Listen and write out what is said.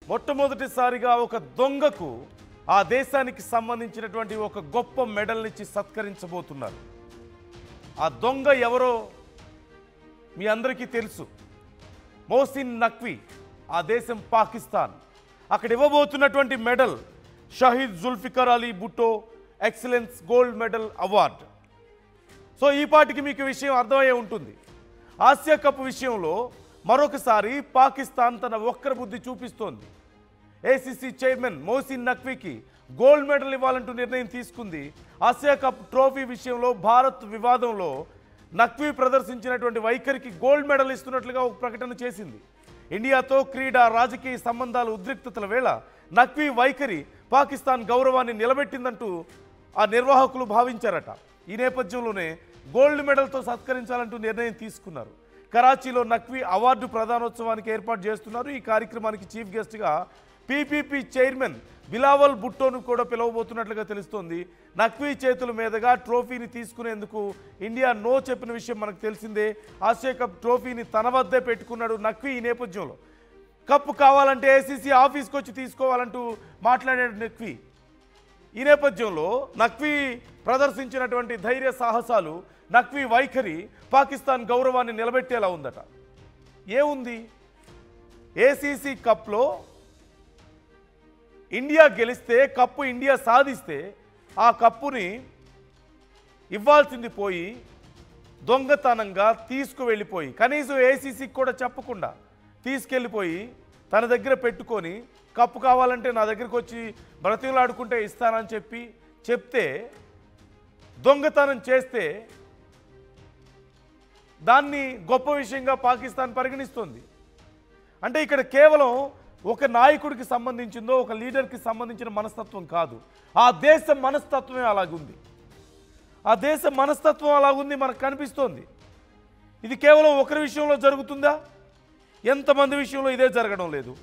మొట్టమొదటిసారిగా ఒక దొంగకు ఆ దేశానికి సంబంధించినటువంటి ఒక గొప్ప మెడల్ ఇచ్చి సత్కరించబోతున్నారు. ఆ దొంగ ఎవరో మీ అందరికీ తెలుసు. మోసిన్ నఖ్వీ. ఆ దేశం పాకిస్తాన్. అక్కడ ఇవ్వబోతున్నటువంటి medal Shaheed Zulfikar Ali Bhutto excellence gold medal award. So ఈ పాటికి మీకు విషయం అర్థమయ్యే ఉంటుంది. ఆసియా కప్ విషయంలో మరొకసారి పాకిస్తాన్ తన వక్ర బుద్ధి చూపిస్తోంది. ఏసీసీ చైర్మన్ మోసిన్ నఖ్వీకి గోల్డ్ మెడల్ ఇవ్వాలంటూ నిర్ణయం తీసుకుంది. ఆసియా కప్ ట్రోఫీ విషయంలో భారత్ వివాదంలో నఖ్వీ ప్రదర్శించినటువంటి వైఖరికి గోల్డ్ మెడల్ ఇస్తున్నట్లుగా ఒక ప్రకటన చేసింది. ఇండియాతో క్రీడా రాజకీయ సంబంధాల ఉద్రిక్తతల వేళ నఖ్వీ వైఖరి పాకిస్తాన్ గౌరవాన్ని నిలబెట్టిందంటూ ఆ నిర్వాహకులు భావించారట. ఈ నేపథ్యంలోనే గోల్డ్ మెడల్తో సత్కరించాలంటూ నిర్ణయం తీసుకున్నారు. కరాచీలో నఖ్వీ అవార్డు ప్రదానోత్సవానికి ఏర్పాటు చేస్తున్నారు. ఈ కార్యక్రమానికి చీఫ్ గెస్ట్గా పీపీపీ చైర్మన్ బిలావల్ భుట్టోను కూడా పిలవబోతున్నట్లుగా తెలుస్తోంది. నఖ్వీ చేతుల మీదుగా ట్రోఫీని తీసుకునేందుకు ఇండియా నో చెప్పిన విషయం మనకు తెలిసిందే. ఆసియా కప్ ట్రోఫీని తన వద్దే పెట్టుకున్నాడు నఖ్వీ. ఈ నేపథ్యంలో కప్పు కావాలంటే ఏసీసీ ఆఫీస్కి వచ్చి తీసుకోవాలంటూ మాట్లాడాడు నఖ్వీ. ఈ నేపథ్యంలో నఖ్వీ ప్రదర్శించినటువంటి ధైర్య సాహసాలు, నఖ్వీ వైఖరి పాకిస్తాన్ గౌరవాన్ని నిలబెట్టేలా ఉందట. ఏముంది? ఏసీసీ కప్లో ఇండియా గెలిస్తే, కప్పు ఇండియా సాధిస్తే ఆ కప్పుని ఇవ్వాల్సింది పోయి దొంగతనంగా తీసుకువెళ్ళిపోయి, కనీసం ఏసీసీకి కూడా చెప్పకుండా తీసుకెళ్ళిపోయి తన దగ్గర పెట్టుకొని కప్పు కావాలంటే నా దగ్గరికి వచ్చి బ్రతిమలాడుకుంటే ఇస్తానని చెప్తే దొంగతనం చేస్తే దాన్ని గొప్ప విషయంగా పాకిస్తాన్ పరిగణిస్తోంది. అంటే ఇక్కడ కేవలం ఒక నాయకుడికి సంబంధించిందో, ఒక లీడర్కి సంబంధించిన మనస్తత్వం కాదు, ఆ దేశ మనస్తత్వమే అలాగుంది. ఆ దేశ మనస్తత్వం అలాగుంది మనకు కనిపిస్తోంది. ఇది కేవలం ఒకరి విషయంలో జరుగుతుందా? ఎంతమంది విషయంలో ఇదే జరగడం లేదు.